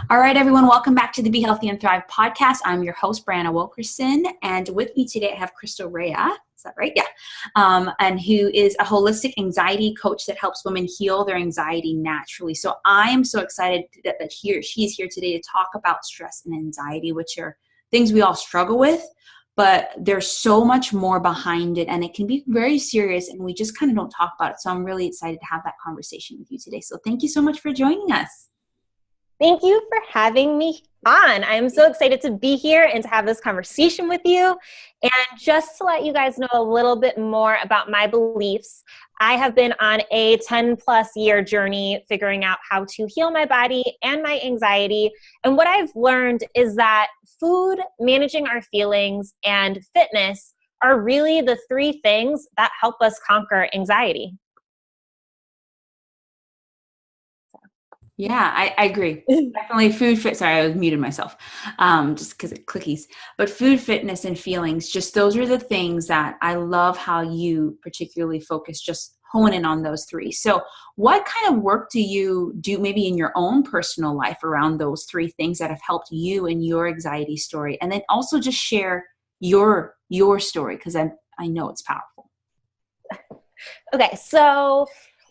All right, everyone, welcome back to the Be Healthy and Thrive podcast. I'm your host, Brianna Wilkerson, and with me today I have Crystal Rea. Is that right? Yeah. And who is a holistic anxiety coach that helps women heal their anxiety naturally. So I am so excited that she's here today to talk about stress and anxiety, which are things we all struggle with, but there's so much more behind it, and it can be very serious, and we just kind of don't talk about it. So I'm really excited to have that conversation with you today. So thank you so much for joining us. Thank you for having me on. I'm so excited to be here and to have this conversation with you. And just to let you guys know a little bit more about my beliefs, I have been on a 10 plus year journey figuring out how to heal my body and my anxiety. And what I've learned is that food, managing our feelings, and fitness are really the three things that help us conquer anxiety. Yeah, I agree. Definitely sorry, I was muted myself just because it clickies. But food, fitness, and feelings, just those are the things that I love how you particularly focus, just hone in on those three. So what kind of work do you do maybe in your own personal life around those three things that have helped you in your anxiety story? And then also just share your story, because I know it's powerful. Okay, so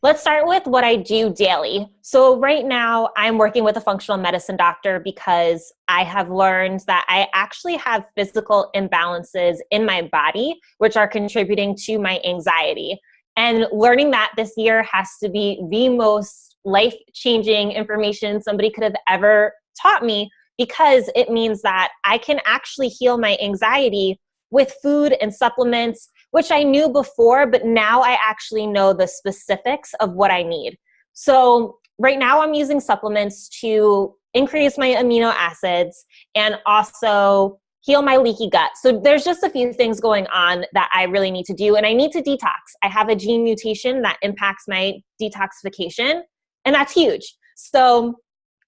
let's start with what I do daily. So right now I'm working with a functional medicine doctor because I have learned that I actually have physical imbalances in my body, which are contributing to my anxiety. And learning that this year has to be the most life-changing information somebody could have ever taught me, because it means that I can actually heal my anxiety with food and supplements, which I knew before, but now I actually know the specifics of what I need. So right now I'm using supplements to increase my amino acids and also heal my leaky gut. So there's just a few things going on that I really need to do, and I need to detox. I have a gene mutation that impacts my detoxification, and that's huge. So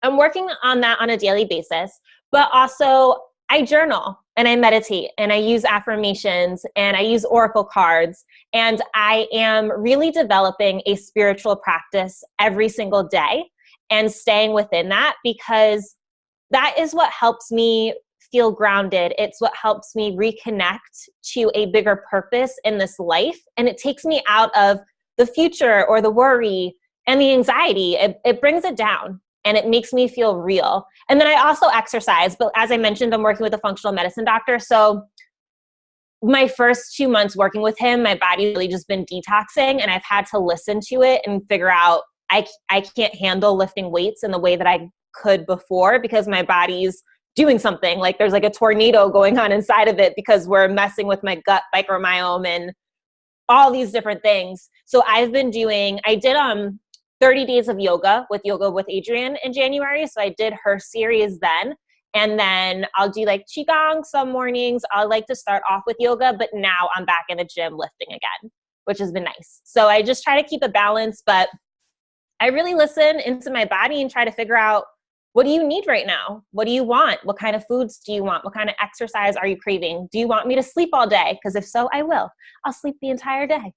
I'm working on that on a daily basis, but also I journal and I meditate and I use affirmations and I use oracle cards, and I am really developing a spiritual practice every single day and staying within that, because that is what helps me feel grounded. It's what helps me reconnect to a bigger purpose in this life, and it takes me out of the future or the worry and the anxiety. It brings it down. And it makes me feel real. And then I also exercise. But as I mentioned, I'm working with a functional medicine doctor. So my first 2 months working with him, my body's really just been detoxing. And I've had to listen to it and figure out I can't handle lifting weights in the way that I could before, because my body's doing something. Like there's like a tornado going on inside of it, because we're messing with my gut microbiome and all these different things. So I did 30 days of yoga with Adriene in January. So I did her series then. And then I'll do like Qigong some mornings. I like to start off with yoga, but now I'm back in the gym lifting again, which has been nice. So I just try to keep a balance, but I really listen into my body and try to figure out, what do you need right now? What do you want? What kind of foods do you want? What kind of exercise are you craving? Do you want me to sleep all day? Because if so, I will. I'll sleep the entire day.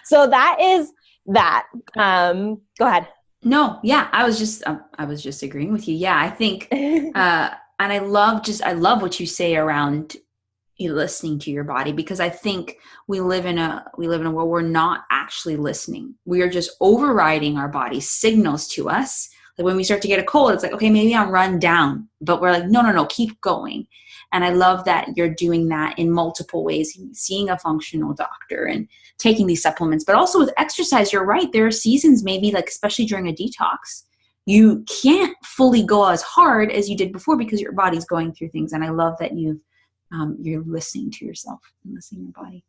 So that is that. Go ahead. No, yeah, I was just agreeing with you. Yeah, I think, and I love what you say around you listening to your body, because I think we live in a world where we're not actually listening. We are just overriding our body's signals to us. Like when we start to get a cold, it's like, okay, maybe I'm run down, but we're like, no, keep going. And I love that you're doing that in multiple ways, seeing a functional doctor and taking these supplements, but also with exercise. You're right. There are seasons, maybe like, especially during a detox, you can't fully go as hard as you did before because your body's going through things. And I love that you're listening to yourself and listening to your body.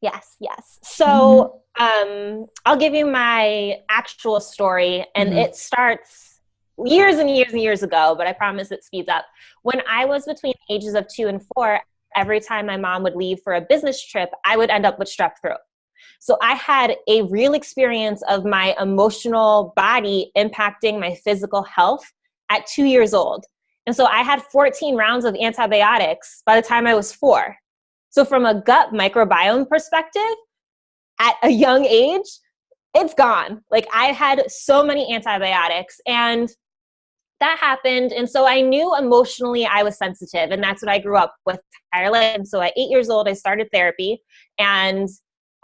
Yes. So I'll give you my actual story, and it starts years and years and years ago, but I promise it speeds up. When I was between the ages of 2 and 4, every time my mom would leave for a business trip, I would end up with strep throat. So I had a real experience of my emotional body impacting my physical health at 2 years old. And so I had 14 rounds of antibiotics by the time I was 4. So from a gut microbiome perspective, at a young age, it's gone. Like I had so many antibiotics, and that happened. And so I knew emotionally I was sensitive, and that's what I grew up with entirely. And so at 8 years old, I started therapy, and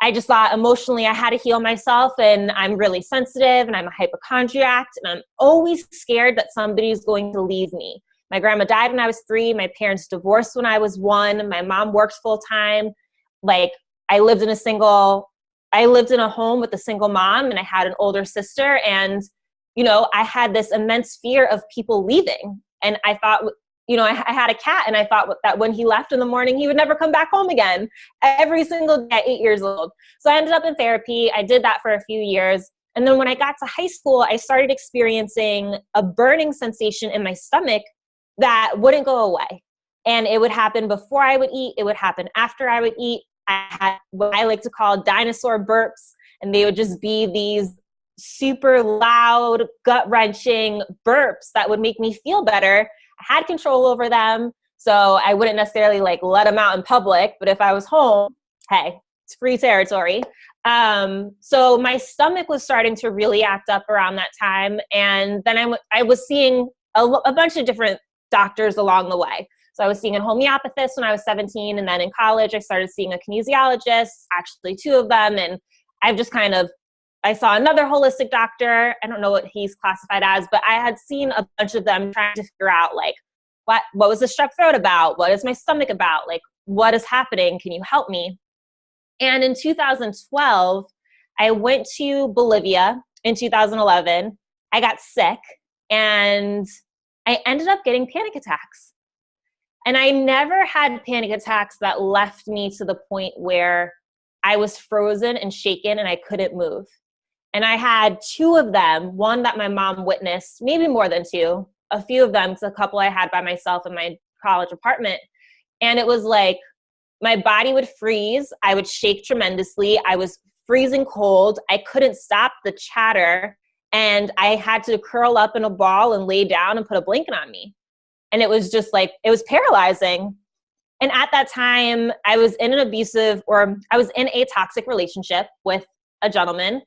I just thought emotionally I had to heal myself, and I'm really sensitive, and I'm a hypochondriac, and I'm always scared that somebody's going to leave me. My grandma died when I was 3. My parents divorced when I was 1. My mom worked full time. Like I lived in a home with a single mom, and I had an older sister, and I had this immense fear of people leaving. And I thought, I had a cat, and I thought that when he left in the morning, he would never come back home again, every single day at 8 years old. So I ended up in therapy. I did that for a few years. And then when I got to high school, I started experiencing a burning sensation in my stomach that wouldn't go away. And it would happen before I would eat. It would happen after I would eat. I had what I like to call dinosaur burps, and they would just be these super loud, gut-wrenching burps that would make me feel better. I had control over them, so I wouldn't necessarily let them out in public, but if I was home, hey, it's free territory. So my stomach was starting to really act up around that time, and then I was seeing a bunch of different doctors along the way. So I was seeing a homeopathist when I was 17, and then in college I started seeing a kinesiologist, actually 2 of them, and I've just I saw another holistic doctor. I don't know what he's classified as, but I had seen a bunch of them trying to figure out what was the strep throat about? What is my stomach about? What is happening? Can you help me? And in 2012, I went to Bolivia. In 2011, I got sick, and I ended up getting panic attacks. And I never had panic attacks that left me to the point where I was frozen and shaken and I couldn't move. And I had 2 of them, one that my mom witnessed, maybe more than 2, a few of them, a couple I had by myself in my college apartment. And it was like my body would freeze. I would shake tremendously. I was freezing cold. I couldn't stop the chatter. And I had to curl up in a ball and lay down and put a blanket on me. And it was just it was paralyzing. And at that time, I was in a toxic relationship with a gentleman,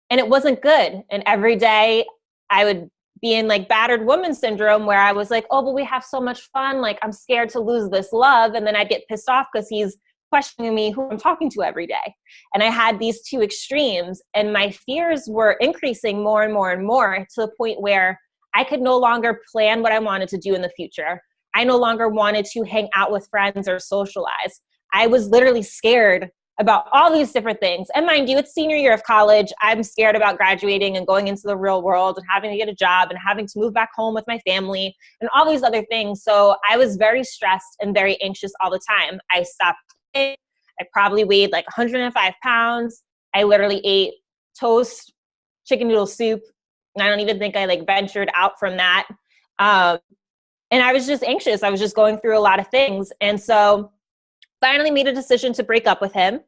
and it wasn't good. And every day I would be in battered woman syndrome, where I was oh, but we have so much fun. I'm scared to lose this love. And then I'd get pissed off because he's questioning me who I'm talking to every day. And I had these 2 extremes, and my fears were increasing more and more and more, to the point where I could no longer plan what I wanted to do in the future. I no longer wanted to hang out with friends or socialize. I was literally scared about all these different things. And mind you, it's senior year of college. I'm scared about graduating and going into the real world and having to get a job and having to move back home with my family and all these other things. So I was very stressed and very anxious all the time. I stopped eating. I probably weighed 105 pounds. I literally ate toast, chicken noodle soup. And I don't even think I ventured out from that. And I was just anxious. I was just going through a lot of things. And so finally made a decision to break up with him.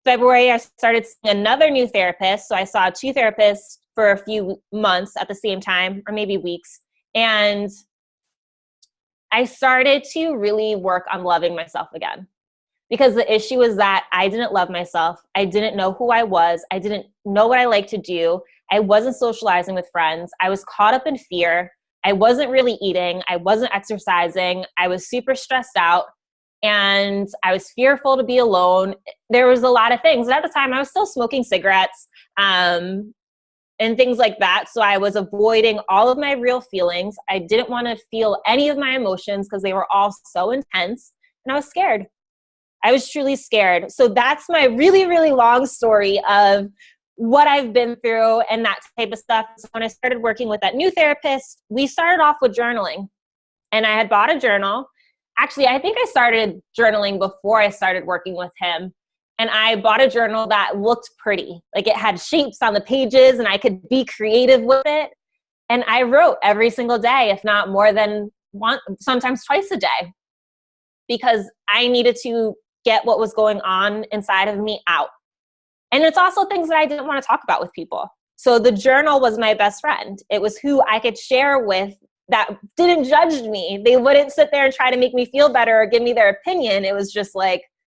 February, I started seeing another new therapist. So I saw 2 therapists for a few months at the same time, or maybe weeks. And I started to really work on loving myself again. Because the issue was that I didn't love myself. I didn't know who I was. I didn't know what I liked to do. I wasn't socializing with friends. I was caught up in fear. I wasn't really eating. I wasn't exercising. I was super stressed out. And I was fearful to be alone. There was a lot of things. And at the time, I was still smoking cigarettes and things like that. So I was avoiding all of my real feelings. I didn't want to feel any of my emotions because they were all so intense. And I was scared. I was truly scared. So that's my really, really long story of what I've been through and that type of stuff. So when I started working with that new therapist, we started off with journaling. And I had bought a journal. Actually, I think I started journaling before I started working with him. And I bought a journal that looked pretty. It had shapes on the pages and I could be creative with it. And I wrote every single day, if not more than one, sometimes twice a day, because I needed to get what was going on inside of me out. And it's also things that I didn't want to talk about with people. So the journal was my best friend. It was who I could share with that didn't judge me. They wouldn't sit there and try to make me feel better or give me their opinion. It was just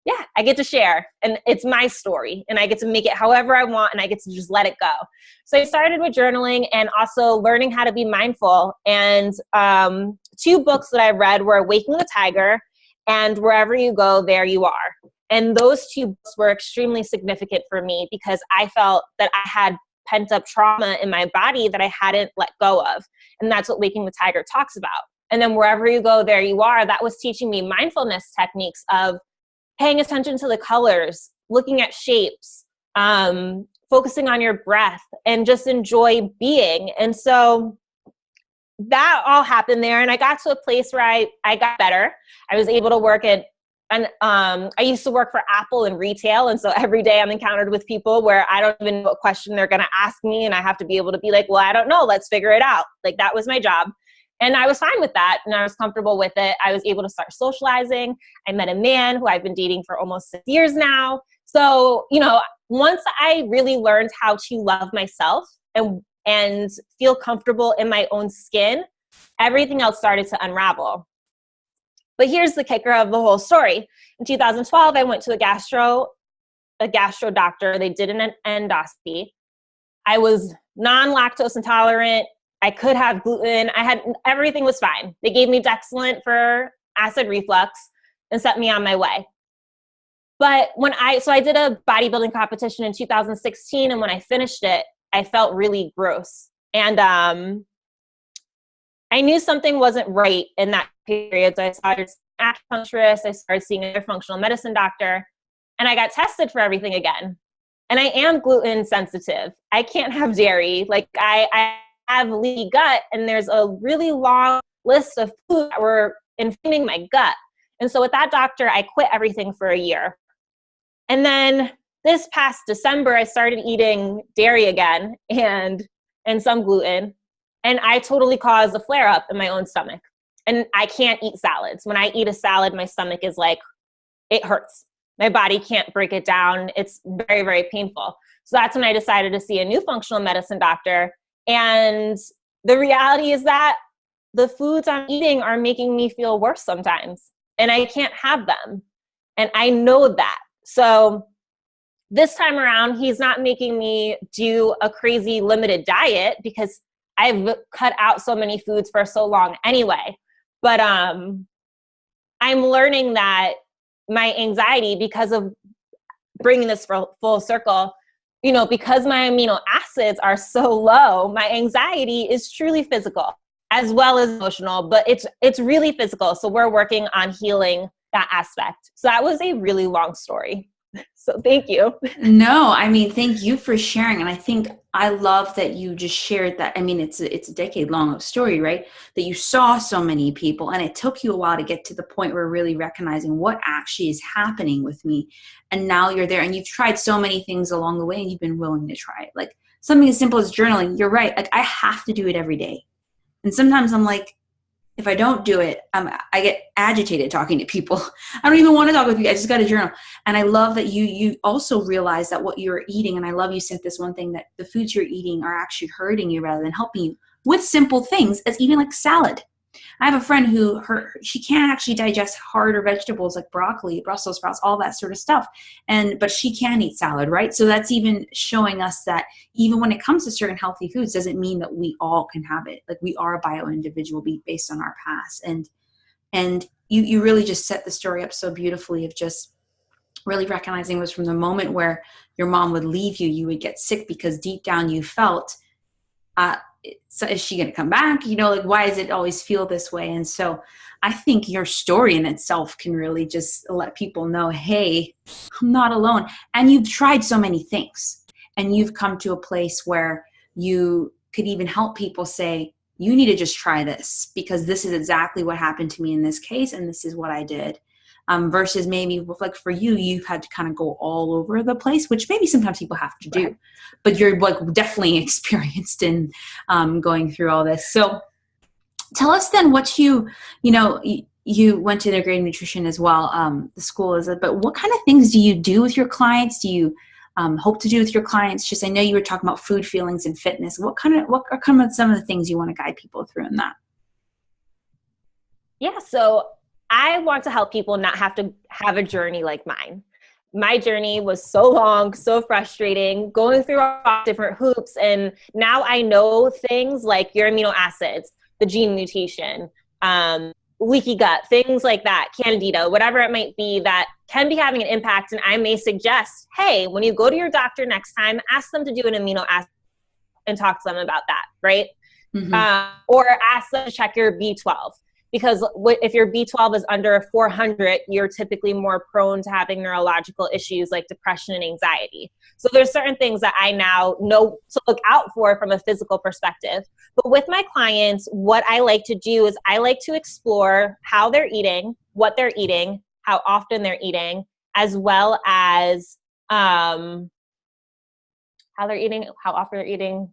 yeah, I get to share, and it's my story, and I get to make it however I want, and I get to just let it go. So I started with journaling and also learning how to be mindful. And 2 books that I read were Waking the Tiger and Wherever You Go, There You Are. And those 2 books were extremely significant for me because I felt that I had pent up trauma in my body that I hadn't let go of. And that's what Waking the Tiger talks about. And then Wherever You Go, There You Are, that was teaching me mindfulness techniques of paying attention to the colors, looking at shapes, focusing on your breath, and just enjoy being. And so that all happened there. And I got to a place where I got better. I was able to work at, and I used to work for Apple in retail. And so every day I'm encountered with people where I don't even know what question they're going to ask me. And I have to be able to be like, well, I don't know. Let's figure it out. Like, that was my job. And I was fine with that, and I was comfortable with it. I was able to start socializing. I met a man who I've been dating for almost 6 years now. So, once I really learned how to love myself and feel comfortable in my own skin, everything else started to unravel. But here's the kicker of the whole story. In 2012, I went to a gastro doctor. They did an endoscopy. I was non-lactose intolerant. I could have gluten. Everything was fine. They gave me Dexlant for acid reflux and set me on my way. But so I did a bodybuilding competition in 2016. And when I finished it, I felt really gross. And I knew something wasn't right in that period. So I started seeing an acupuncturist. I started seeing another functional medicine doctor. And I got tested for everything again. And I am gluten sensitive. I can't have dairy. Like, I have leaky gut, and there's a really long list of foods that were inflaming my gut. And so with that doctor, I quit everything for a year. And then this past December, I started eating dairy again and some gluten. And I totally caused a flare up in my own stomach. And I can't eat salads. When I eat a salad, my stomach is like, it hurts. My body can't break it down. It's very, very painful. So that's when I decided to see a new functional medicine doctor. And the reality is that the foods I'm eating are making me feel worse sometimes, and I can't have them. And I know that. So this time around, he's not making me do a crazy limited diet because I've cut out so many foods for so long anyway. But I'm learning that my anxiety, because of bringing this full circle, because my amino acids are so low, my anxiety is truly physical as well as emotional, but it's really physical. So we're working on healing that aspect. So that was a really long story. So thank you. No, thank you for sharing. And I think I love that you just shared that. It's a decade long of story, right? That you saw so many people, and it took you a while to get to the point where really recognizing what actually is happening with me. And now you're there, and you've tried so many things along the way, and you've been willing to try it. Like something as simple as journaling. You're right. Like, I have to do it every day. And sometimes I'm like, if I don't do it, I get agitated talking to people. I don't even want to talk with you. I just got to journal. And I love that you also realize that what you're eating, and I love you said this one thing, that the foods you're eating are actually hurting you rather than helping you with simple things as even like salad. I have a friend who she can't actually digest harder vegetables like broccoli, Brussels sprouts, all that sort of stuff. But she can eat salad, right? So that's even showing us that even when it comes to certain healthy foods, doesn't mean that we all can have it. Like, we are a bio-individual based on our past. And you really just set the story up so beautifully of just really recognizing was from the moment where your mom would leave you, you would get sick because deep down you felt, so is she going to come back? Like, why does it always feel this way? And so I think your story in itself can really just let people know, hey, I'm not alone. And you've tried so many things, and you've come to a place where you could even help people say, you need to just try this because this is exactly what happened to me in this case. And this is what I did. Versus maybe like for you, you've had to kind of go all over the place, which maybe sometimes people have to do, right. But you're like definitely experienced in going through all this. So tell us then what you went to Integrative Nutrition as well. The school is, but what kind of things do you do with your clients? Do you hope to do with your clients? Just, I know you were talking about food, feelings, and fitness. What are some of the things you want to guide people through in that? Yeah. So I want to help people not have to have a journey like mine. My journey was so long, so frustrating, going through all different hoops. And now I know things like your amino acids, the gene mutation, leaky gut, things like that, candida, whatever it might be that can be having an impact. And I may suggest, hey, when you go to your doctor next time, ask them to do an amino acid and talk to them about that, right? Or ask them to check your B12. Because if your B12 is under 400, you're typically more prone to having neurological issues like depression and anxiety. So there's certain things that I now know to look out for from a physical perspective. But with my clients, what I like to do is I like to explore how they're eating, what they're eating, how often they're eating, as well as how they're eating, how often they're eating,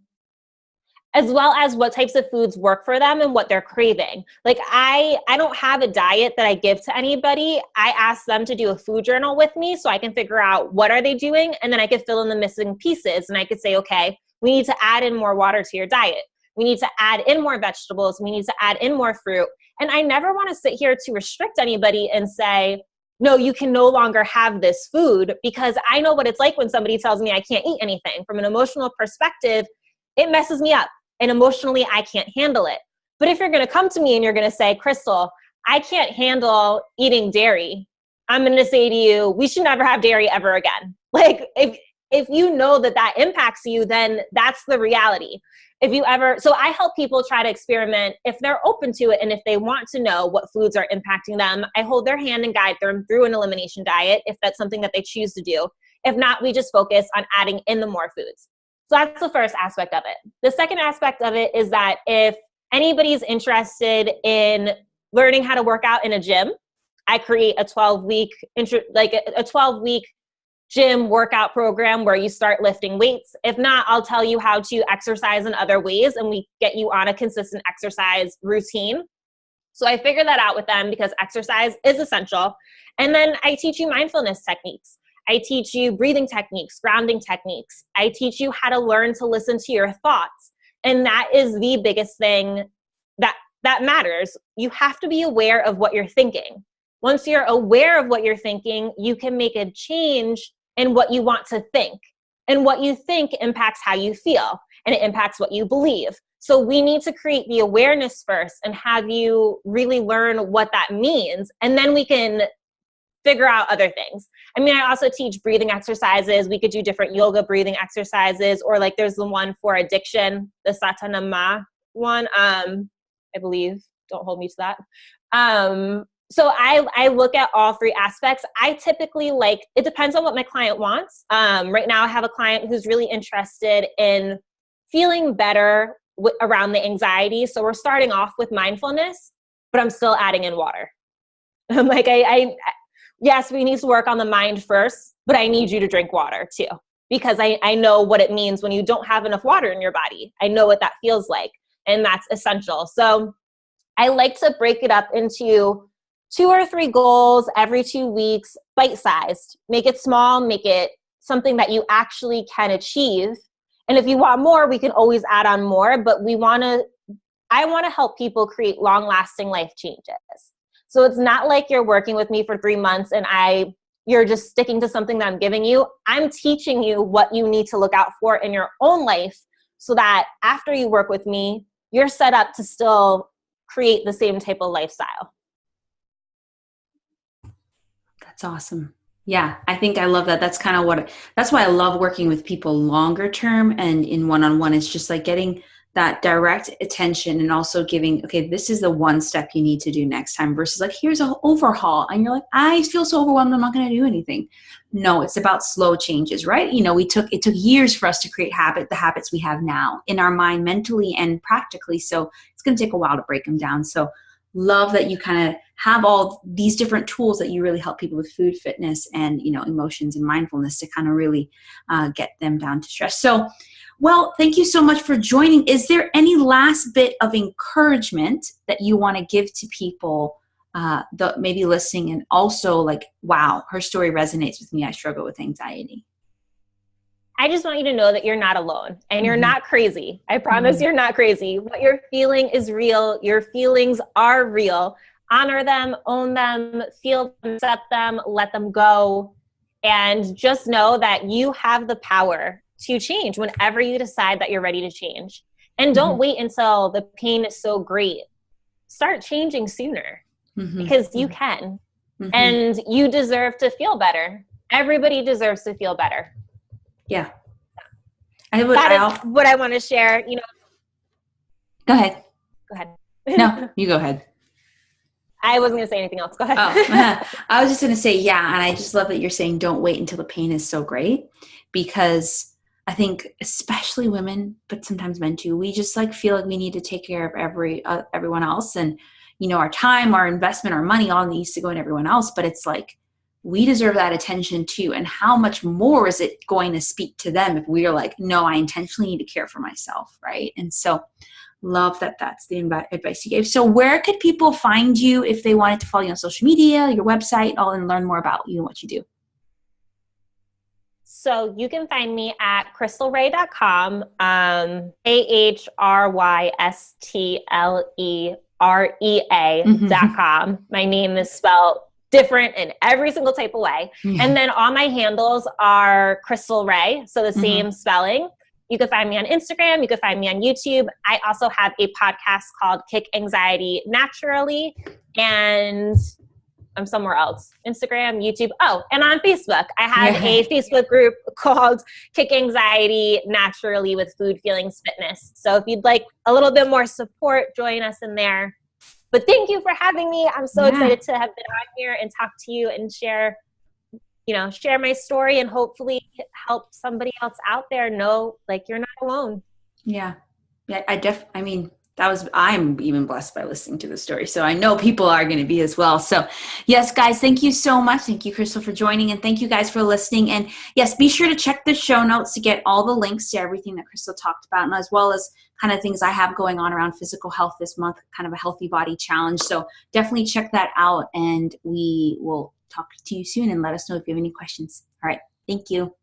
as well as what types of foods work for them and what they're craving. Like I don't have a diet that I give to anybody. I ask them to do a food journal with me so I can figure out what are they doing, and then I could fill in the missing pieces, and I could say, okay, we need to add in more water to your diet. We need to add in more vegetables. We need to add in more fruit. And I never want to sit here to restrict anybody and say, no, you can no longer have this food, because I know what it's like when somebody tells me I can't eat anything. From an emotional perspective, it messes me up. And emotionally, I can't handle it. But if you're going to come to me and you're going to say, Crystal, I can't handle eating dairy, I'm going to say to you, we should never have dairy ever again. Like if you know that that impacts you, then that's the reality. So I help people try to experiment if they're open to it and if they want to know what foods are impacting them. I hold their hand and guide them through an elimination diet if that's something that they choose to do. If not, we just focus on adding in the more foods. So that's the first aspect of it. The second aspect of it is that if anybody's interested in learning how to work out in a gym, I create a 12-week gym workout program where you start lifting weights. If not, I'll tell you how to exercise in other ways, and we get you on a consistent exercise routine. So I figure that out with them because exercise is essential. And then I teach you mindfulness techniques. I teach you breathing techniques, grounding techniques. I teach you how to learn to listen to your thoughts. And that is the biggest thing that matters. You have to be aware of what you're thinking. Once you're aware of what you're thinking, you can make a change in what you want to think. And what you think impacts how you feel, and it impacts what you believe. So we need to create the awareness first and have you really learn what that means. And then we can figure out other things. I mean, I also teach breathing exercises. We could do different yoga breathing exercises, or like there's the one for addiction, the Satanama one, I believe. Don't hold me to that. So I look at all three aspects. I typically it depends on what my client wants. Right now I have a client who's really interested in feeling better around the anxiety. So we're starting off with mindfulness, but I'm still adding in water. I'm like, yes, we need to work on the mind first, but I need you to drink water too, because I know what it means when you don't have enough water in your body. I know what that feels like, and that's essential. So I like to break it up into 2 or 3 goals every 2 weeks, bite-sized. Make it small, make it something that you actually can achieve. And if you want more, we can always add on more, but I want to help people create long-lasting life changes. So it's not like you're working with me for 3 months and you're just sticking to something that I'm giving you. I'm teaching you what you need to look out for in your own life so that after you work with me, you're set up to still create the same type of lifestyle. That's awesome. Yeah, I think I love that. That's kind of that's why I love working with people longer term and in one-on-one. It's just like getting that direct attention and also giving, okay, this is the one step you need to do next time versus like, here's an overhaul. And you're like, I feel so overwhelmed, I'm not going to do anything. No, it's about slow changes, right? You know, it took years for us to create the habits we have now in our mind, mentally and practically. So it's going to take a while to break them down. So love that you kind of have all these different tools that you really help people with food, fitness, and, you know, emotions and mindfulness to kind of really get them down to stress. So, well, thank you so much for joining. Is there any last bit of encouragement that you want to give to people that may be listening and also like, wow, her story resonates with me. I struggle with anxiety. I just want you to know that you're not alone and you're not crazy. I promise you're not crazy. What you're feeling is real. Your feelings are real. honor them, own them, feel them, accept them, let them go. And just know that you have the power to change whenever you decide that you're ready to change. And don't wait until the pain is so great. Start changing sooner because you can. And you deserve to feel better. Everybody deserves to feel better. Yeah. That is what I want to share. You know. Go ahead. Go ahead. No, you go ahead. I wasn't going to say anything else. Go ahead. I was just going to say, yeah. And I just love that you're saying don't wait until the pain is so great, because I think especially women, but sometimes men too, we just like feel like we need to take care of everyone else. And, you know, our time, our investment, our money all needs to go in everyone else. But it's like, we deserve that attention too. And how much more is it going to speak to them if we are like, no, I intentionally need to care for myself. Right. And so love that that's the advice you gave. So where could people find you if they wanted to follow you on social media, your website, all, and learn more about you and what you do? So you can find me at crystalrea.com, AHRYSTLEREA.com. My name is spelled different in every single type of way. And then all my handles are Crystal Rea, so the same spelling. You can find me on Instagram. You can find me on YouTube. I also have a podcast called Kick Anxiety Naturally, and I'm somewhere else. Instagram, YouTube. Oh, and on Facebook. I have a Facebook group called Kick Anxiety Naturally with Food, Feelings, Fitness. So if you'd like a little bit more support, join us in there. But thank you for having me. I'm so excited to have been on here and talk to you and share my story and hopefully help somebody else out there know like you're not alone. Yeah. Yeah. I'm even blessed by listening to the story. So I know people are going to be as well. So yes, guys, thank you so much. Thank you, Crystal, for joining. And thank you guys for listening. And yes, be sure to check the show notes to get all the links to everything that Crystal talked about, and as well as kind of things I have going on around physical health this month, kind of a healthy body challenge. So definitely check that out, and we will talk to you soon and let us know if you have any questions. All right. Thank you.